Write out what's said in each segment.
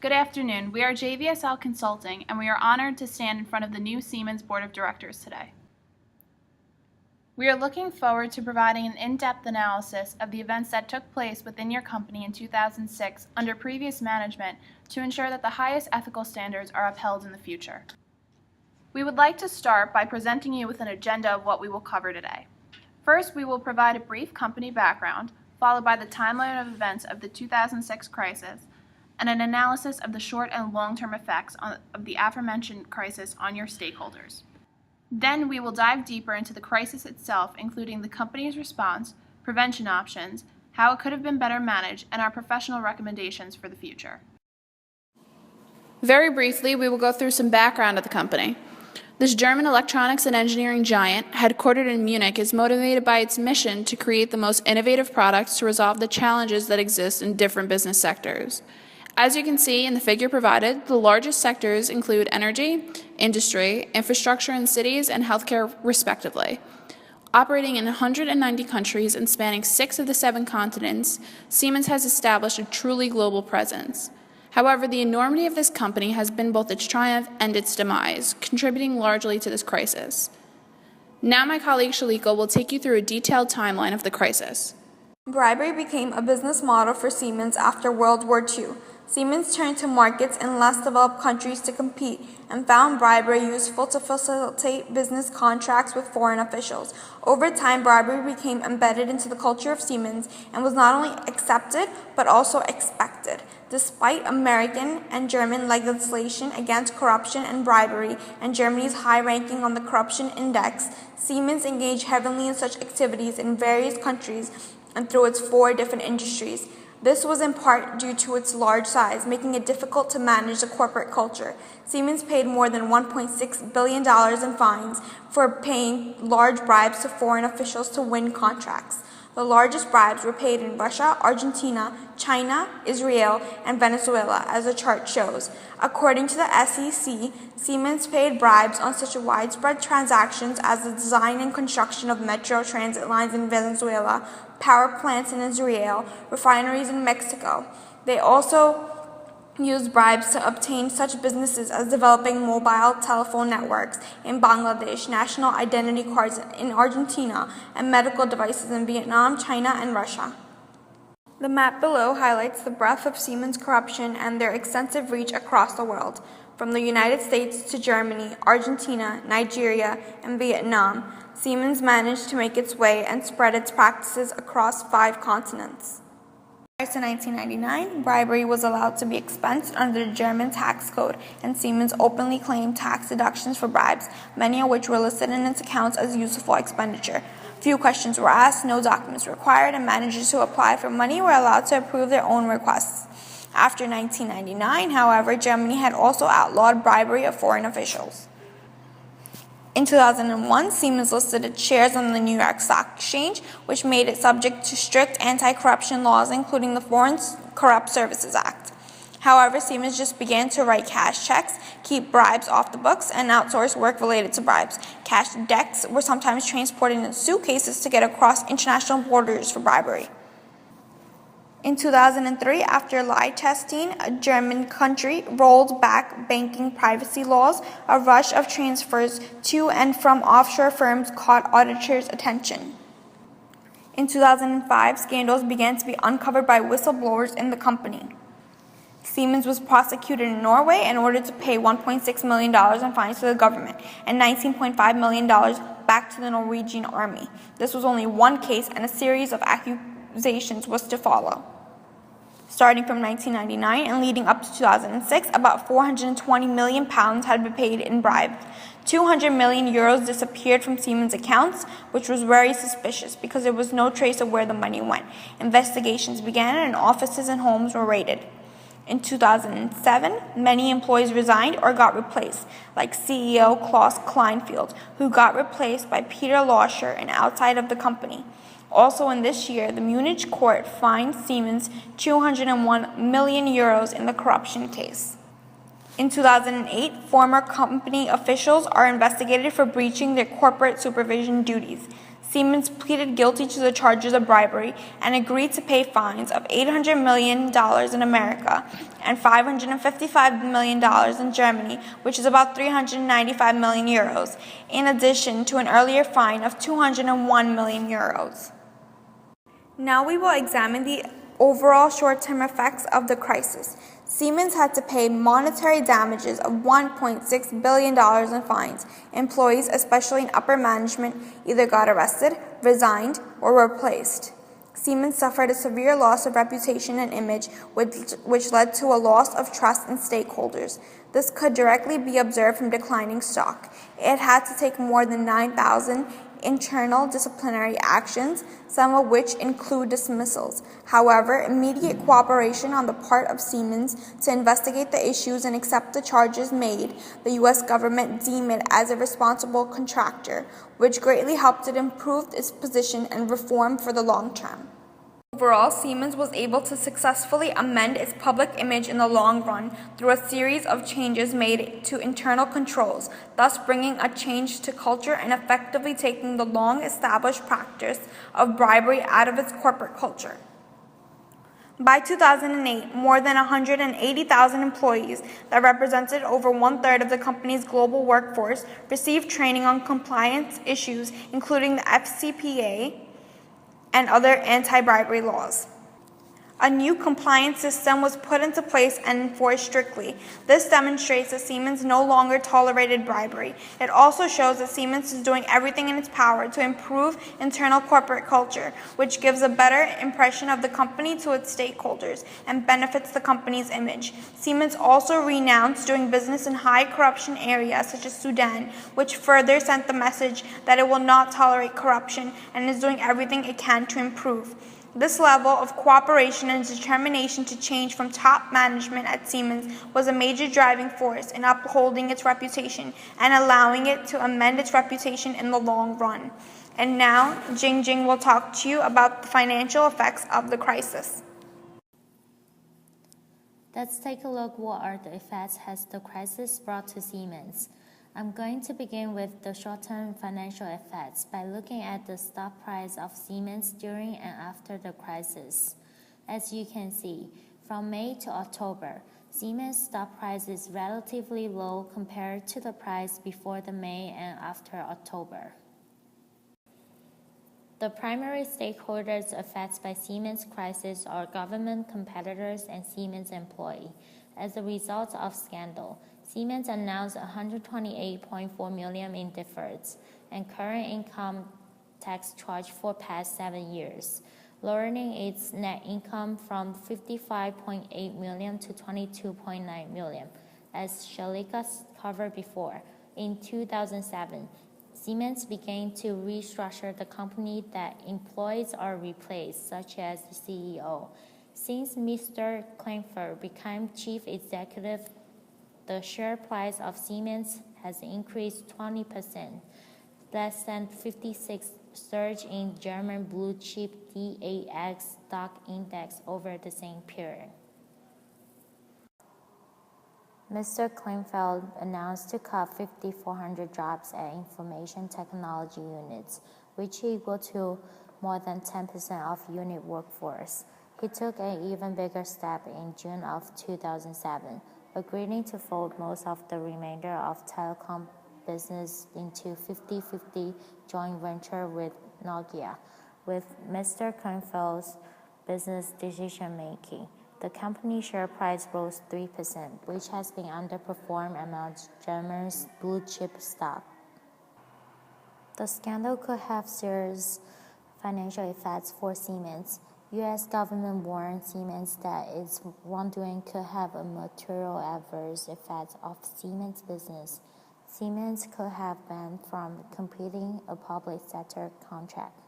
Good afternoon. We are JVSL Consulting, and we are honored to stand in front of the new Siemens Board of Directors today. We are looking forward to providing an in-depth analysis of the events that took place within your company in 2006 under previous management to ensure that the highest ethical standards are upheld in the future. We would like to start by presenting you with an agenda of what we will cover today. First, we will provide a brief company background, followed by the timeline of events of the 2006 crisis, and an analysis of the short and long-term effects of the aforementioned crisis on your stakeholders. Then we will dive deeper into the crisis itself, including the company's response, prevention options, how it could have been better managed, and our professional recommendations for the future. Very briefly, we will go through some background of the company. This German electronics and engineering giant, headquartered in Munich, is motivated by its mission to create the most innovative products to resolve the challenges that exist in different business sectors. As you can see in the figure provided, the largest sectors include energy, industry, infrastructure in cities, and healthcare, respectively. Operating in 190 countries and spanning 6 of the 7 continents, Siemens has established a truly global presence. However, the enormity of this company has been both its triumph and its demise, contributing largely to this crisis. Now my colleague Shaliko will take you through a detailed timeline of the crisis. Bribery became a business model for Siemens after World War II. Siemens turned to markets in less developed countries to compete and found bribery useful to facilitate business contracts with foreign officials. Over time, bribery became embedded into the culture of Siemens and was not only accepted but also expected. Despite American and German legislation against corruption and bribery and Germany's high ranking on the corruption index, Siemens engaged heavily in such activities in various countries and through its 4 different industries. This was in part due to its large size, making it difficult to manage the corporate culture. Siemens paid more than $1.6 billion in fines for paying large bribes to foreign officials to win contracts. The largest bribes were paid in Russia, Argentina, China, Israel, and Venezuela, as the chart shows. According to the SEC, Siemens paid bribes on such widespread transactions as the design and construction of metro transit lines in Venezuela, power plants in Israel, refineries in Mexico. They also used bribes to obtain such businesses as developing mobile telephone networks in Bangladesh, national identity cards in Argentina, and medical devices in Vietnam, China, and Russia. The map below highlights the breadth of Siemens corruption and their extensive reach across the world. From the United States to Germany, Argentina, Nigeria, and Vietnam, Siemens managed to make its way and spread its practices across 5 continents. Prior to 1999, bribery was allowed to be expensed under the German tax code, and Siemens openly claimed tax deductions for bribes, many of which were listed in its accounts as useful expenditure. Few questions were asked, no documents required, and managers who applied for money were allowed to approve their own requests. After 1999, however, Germany had also outlawed bribery of foreign officials. In 2001, Siemens listed its shares on the New York Stock Exchange, which made it subject to strict anti-corruption laws, including the Foreign Corrupt Services Act. However, Siemens just began to write cash checks, keep bribes off the books, and outsource work related to bribes. Cash decks were sometimes transported in suitcases to get across international borders for bribery. In 2003, after lie testing, a German country rolled back banking privacy laws. A rush of transfers to and from offshore firms caught auditors' attention. In 2005, scandals began to be uncovered by whistleblowers in the company. Siemens was prosecuted in Norway and ordered to pay $1.6 million in fines to the government and $19.5 million back to the Norwegian army. This was only one case, and a series of accusations was to follow. Starting from 1999 and leading up to 2006, about £420 million had been paid in bribes. 200 million euros disappeared from Siemens accounts, which was very suspicious because there was no trace of where the money went. Investigations began and offices and homes were raided. In 2007, many employees resigned or got replaced, like CEO Klaus Kleinfeld, who got replaced by Peter Lauscher, an outside of the company. Also in this year, the Munich court fined Siemens 201 million euros in the corruption case. In 2008, former company officials are investigated for breaching their corporate supervision duties. Siemens pleaded guilty to the charges of bribery and agreed to pay fines of $800 million in America and $555 million in Germany, which is about 395 million euros, in addition to an earlier fine of 201 million euros. Now we will examine the overall short-term effects of the crisis. Siemens had to pay monetary damages of $1.6 billion in fines. Employees, especially in upper management, either got arrested, resigned, or replaced. Siemens suffered a severe loss of reputation and image, which led to a loss of trust in stakeholders. This could directly be observed from declining stock. It had to take more than 9,000 internal disciplinary actions, some of which include dismissals. However, immediate cooperation on the part of Siemens to investigate the issues and accept the charges made the U.S. government deem it as a responsible contractor, which greatly helped it improve its position and reform for the long term. Overall, Siemens was able to successfully amend its public image in the long run through a series of changes made to internal controls, thus bringing a change to culture and effectively taking the long-established practice of bribery out of its corporate culture. By 2008, more than 180,000 employees that represented over one-third of the company's global workforce received training on compliance issues, including the FCPA and other anti-bribery laws. A new compliance system was put into place and enforced strictly. This demonstrates that Siemens no longer tolerated bribery. It also shows that Siemens is doing everything in its power to improve internal corporate culture, which gives a better impression of the company to its stakeholders and benefits the company's image. Siemens also renounced doing business in high corruption areas such as Sudan, which further sent the message that it will not tolerate corruption and is doing everything it can to improve. This level of cooperation and determination to change from top management at Siemens was a major driving force in upholding its reputation and allowing it to amend its reputation in the long run. And now, Jing will talk to you about the financial effects of the crisis. Let's take a look what are the effects has the crisis brought to Siemens. I'm going to begin with the short-term financial effects by looking at the stock price of Siemens during and after the crisis. As you can see, from May to October, Siemens stock price is relatively low compared to the price before the May and after October. The primary stakeholders affected by Siemens crisis are government competitors and Siemens employees. As a result of scandal, Siemens announced $128.4 million in deferreds and current income tax charge for past 7 years, lowering its net income from $55.8 million to $22.9 million. As Shalika covered before, in 2007, Siemens began to restructure the company that employees are replaced, such as the CEO. Since Mr. Kleinfeld became chief executive, the share price of Siemens has increased 20%, less than 56% surge in German blue chip DAX stock index over the same period. Mr. Kleinfeld announced to cut 5,400 jobs at information technology units, which equal to more than 10% of unit workforce. He took an even bigger step in June of 2007, agreeing to fold most of the remainder of telecom business into 50-50 joint venture with Nokia. With Mr. Kleinfeld's business decision-making, the company share price rose 3%, which has been underperformed among Germany's blue-chip stock. The scandal could have serious financial effects for Siemens. U.S. government warned Siemens that its wrongdoing could have a material adverse effect of Siemens business. Siemens could have banned from completing a public sector contract.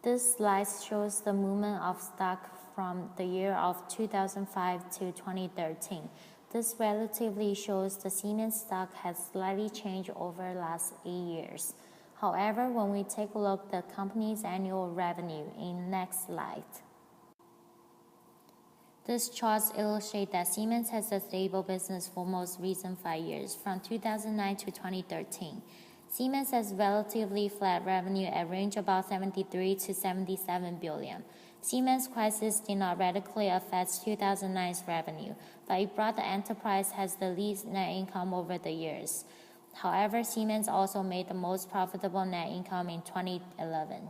This slide shows the movement of stock from the year of 2005 to 2013. This relatively shows the Siemens stock has slightly changed over the last 8 years. However, when we take a look at the company's annual revenue in next slide, this chart illustrates that Siemens has a stable business for most recent 5 years, from 2009 to 2013. Siemens has relatively flat revenue at range about 73 to 77 billion. Siemens crisis did not radically affect 2009's revenue, but it brought the enterprise has the least net income over the years. However, Siemens also made the most profitable net income in 2011.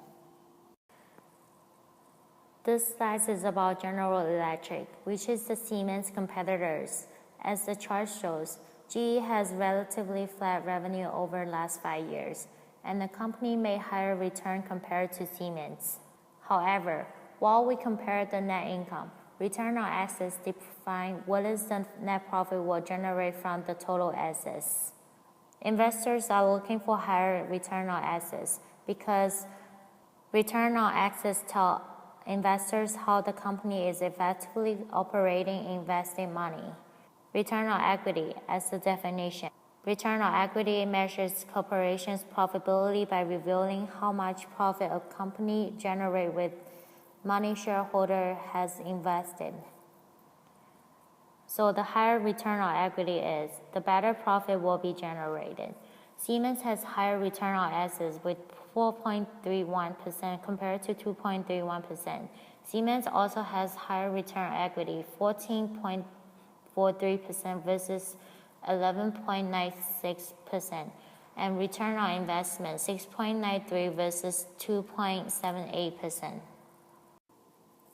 This slide is about General Electric, which is the Siemens competitors. As the chart shows, GE has relatively flat revenue over the last 5 years, and the company made higher return compared to Siemens. However, while we compare the net income, return on assets define what is the net profit will generate from the total assets. Investors are looking for higher return on assets because return on assets tell investors how the company is effectively operating and investing money. Return on equity as the definition. Return on equity measures corporations' profitability by revealing how much profit a company generates with money shareholder has invested. So the higher return on equity is, the better profit will be generated. Siemens has higher return on assets with 4.31% compared to 2.31%. Siemens also has higher return on equity, 14.43% versus 11.96%, and return on investment, 6.93 versus 2.78%.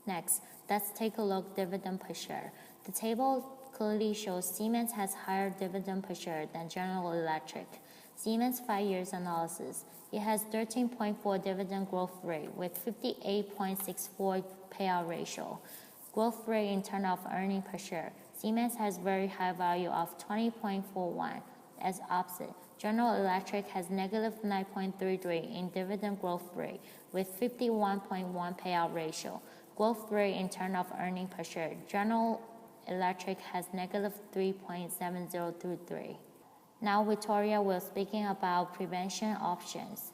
Next, let's take a look at dividend per share. The table clearly shows Siemens has higher dividend per share than General Electric. Siemens 5 years analysis, it has 13.4 dividend growth rate with 58.64 payout ratio. Growth rate in terms of earning per share, Siemens has very high value of 20.41 as opposite. General Electric has negative 9.33 in dividend growth rate with 51.1 payout ratio. Growth rate in terms of earning per share, General Electric has negative 3.7033. Now Victoria will speaking about prevention options.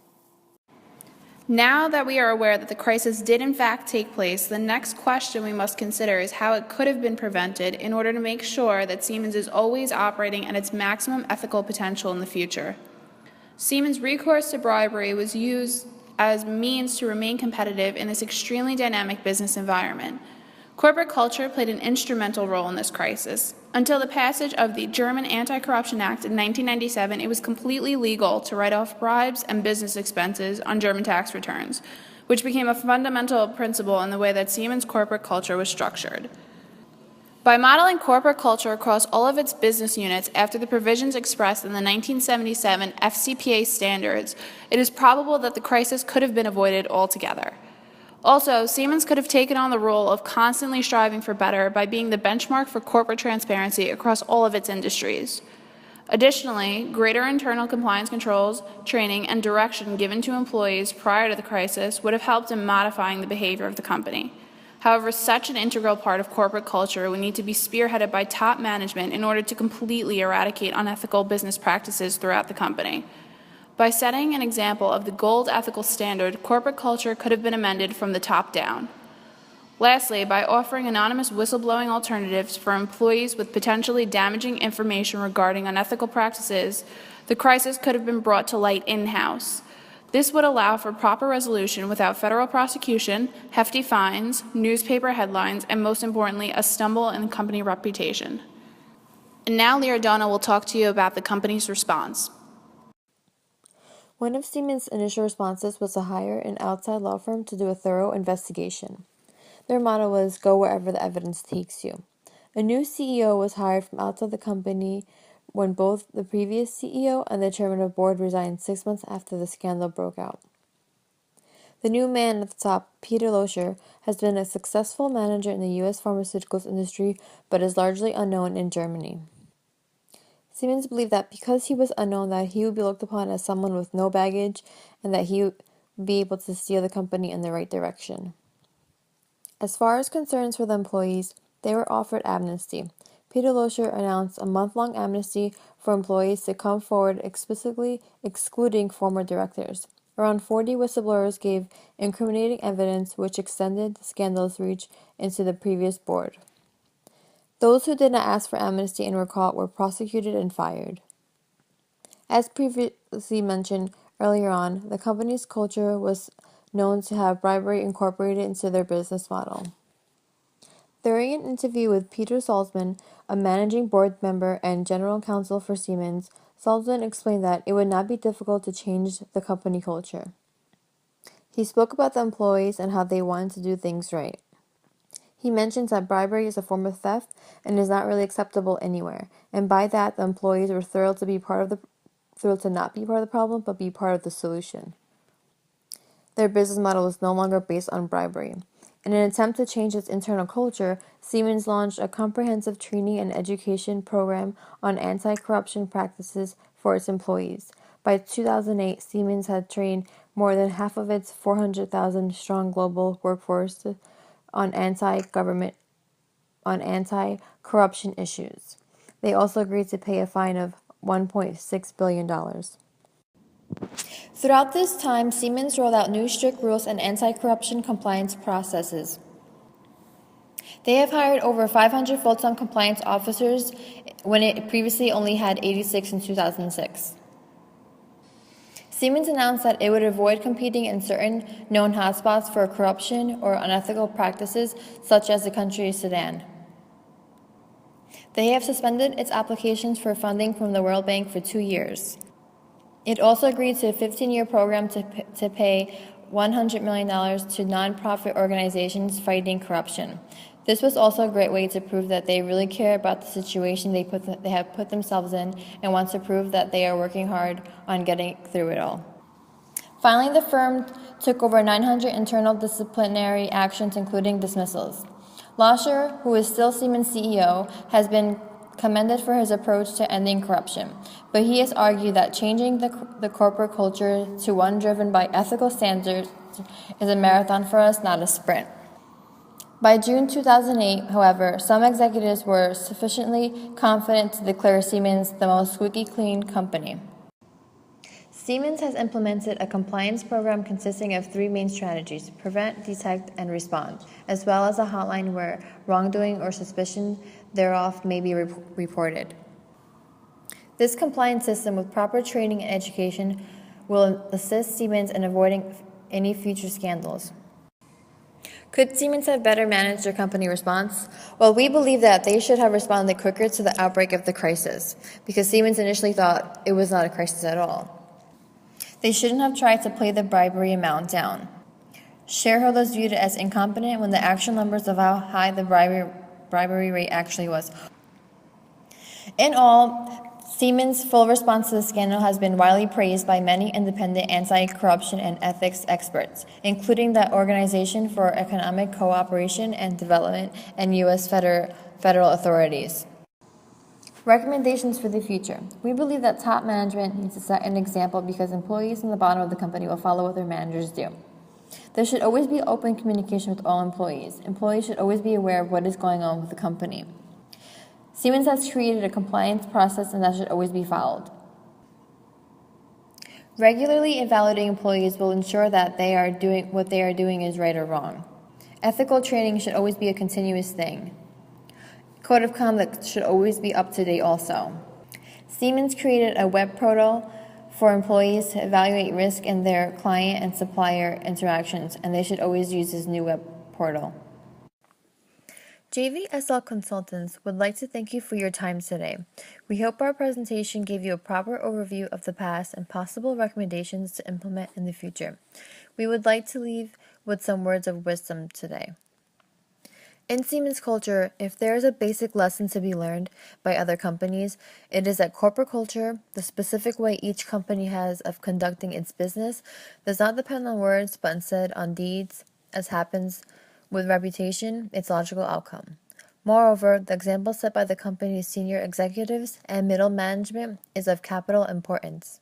Now that we are aware that the crisis did in fact take place, the next question we must consider is how it could have been prevented in order to make sure that Siemens is always operating at its maximum ethical potential in the future. Siemens' recourse to bribery was used as means to remain competitive in this extremely dynamic business environment. Corporate culture played an instrumental role in this crisis. Until the passage of the German Anti-Corruption Act in 1997, it was completely legal to write off bribes and business expenses on German tax returns, which became a fundamental principle in the way that Siemens' corporate culture was structured. By modeling corporate culture across all of its business units after the provisions expressed in the 1977 FCPA standards, it is probable that the crisis could have been avoided altogether. Also, Siemens could have taken on the role of constantly striving for better by being the benchmark for corporate transparency across all of its industries. Additionally, greater internal compliance controls, training, and direction given to employees prior to the crisis would have helped in modifying the behavior of the company. However, such an integral part of corporate culture would need to be spearheaded by top management in order to completely eradicate unethical business practices throughout the company. By setting an example of the gold ethical standard, corporate culture could have been amended from the top down. Lastly, by offering anonymous whistleblowing alternatives for employees with potentially damaging information regarding unethical practices, the crisis could have been brought to light in-house. This would allow for proper resolution without federal prosecution, hefty fines, newspaper headlines, and most importantly, a stumble in the company reputation. And now Leardona will talk to you about the company's response. One of Siemens' initial responses was to hire an outside law firm to do a thorough investigation. Their motto was, "Go wherever the evidence takes you." A new CEO was hired from outside the company when both the previous CEO and the chairman of the board resigned 6 months after the scandal broke out. The new man at the top, Peter Loscher, has been a successful manager in the U.S. pharmaceuticals industry but is largely unknown in Germany. Siemens believed that because he was unknown that he would be looked upon as someone with no baggage and that he would be able to steer the company in the right direction. As far as concerns for the employees, they were offered amnesty. Peter Loscher announced a month-long amnesty for employees to come forward explicitly excluding former directors. Around 40 whistleblowers gave incriminating evidence which extended the scandal's reach into the previous board. Those who did not ask for amnesty and were caught were prosecuted and fired. As previously mentioned earlier on, the company's culture was known to have bribery incorporated into their business model. During an interview with Peter Salzman, a managing board member and general counsel for Siemens, Salzman explained that it would not be difficult to change the company culture. He spoke about the employees and how they wanted to do things right. He mentions that bribery is a form of theft and is not really acceptable anywhere, and by that the employees were thrilled to not be part of the problem, but be part of the solution. Their business model was no longer based on bribery. In an attempt to change its internal culture, Siemens launched a comprehensive training and education program on anti-corruption practices for its employees. By 2008, Siemens had trained more than half of its 400,000-strong global workforce on anti-corruption issues. They also agreed to pay a fine of $1.6 billion. Throughout this time, Siemens rolled out new strict rules and anti-corruption compliance processes. They have hired over 500 full-time compliance officers when it previously only had 86 in 2006. Siemens announced that it would avoid competing in certain known hotspots for corruption or unethical practices, such as the country of Sudan. They have suspended its applications for funding from the World Bank for 2 years. It also agreed to a 15-year program to pay $100 million to nonprofit organizations fighting corruption. This was also a great way to prove that they really care about the situation they have put themselves in and want to prove that they are working hard on getting through it all. Finally, the firm took over 900 internal disciplinary actions, including dismissals. Loscher, who is still Siemens CEO, has been commended for his approach to ending corruption, but he has argued that changing the corporate culture to one driven by ethical standards is a marathon for us, not a sprint. By June 2008, however, some executives were sufficiently confident to declare Siemens the most squeaky clean company. Siemens has implemented a compliance program consisting of 3 main strategies: prevent, detect, and respond, as well as a hotline where wrongdoing or suspicion thereof may be reported. This compliance system, with proper training and education, will assist Siemens in avoiding any future scandals. Could Siemens have better managed their company response? Well, we believe that they should have responded quicker to the outbreak of the crisis, because Siemens initially thought it was not a crisis at all. They shouldn't have tried to play the bribery amount down. Shareholders viewed it as incompetent when the actual numbers of how high the bribery rate actually was. In all, Siemens' full response to the scandal has been widely praised by many independent anti-corruption and ethics experts, including the Organization for Economic Cooperation and Development and U.S. federal authorities. Recommendations for the future. We believe that top management needs to set an example because employees in the bottom of the company will follow what their managers do. There should always be open communication with all employees. Employees should always be aware of what is going on with the company. Siemens has created a compliance process and that should always be followed. Regularly evaluating employees will ensure that what they are doing is right or wrong. Ethical training should always be a continuous thing. Code of conduct should always be up to date also. Siemens created a web portal for employees to evaluate risk in their client and supplier interactions, and they should always use this new web portal. JVSL Consultants would like to thank you for your time today. We hope our presentation gave you a proper overview of the past and possible recommendations to implement in the future. We would like to leave with some words of wisdom today. In Siemens culture, if there is a basic lesson to be learned by other companies, it is that corporate culture, the specific way each company has of conducting its business, does not depend on words but instead on deeds, as happens with reputation, its logical outcome. Moreover, the example set by the company's senior executives and middle management is of capital importance.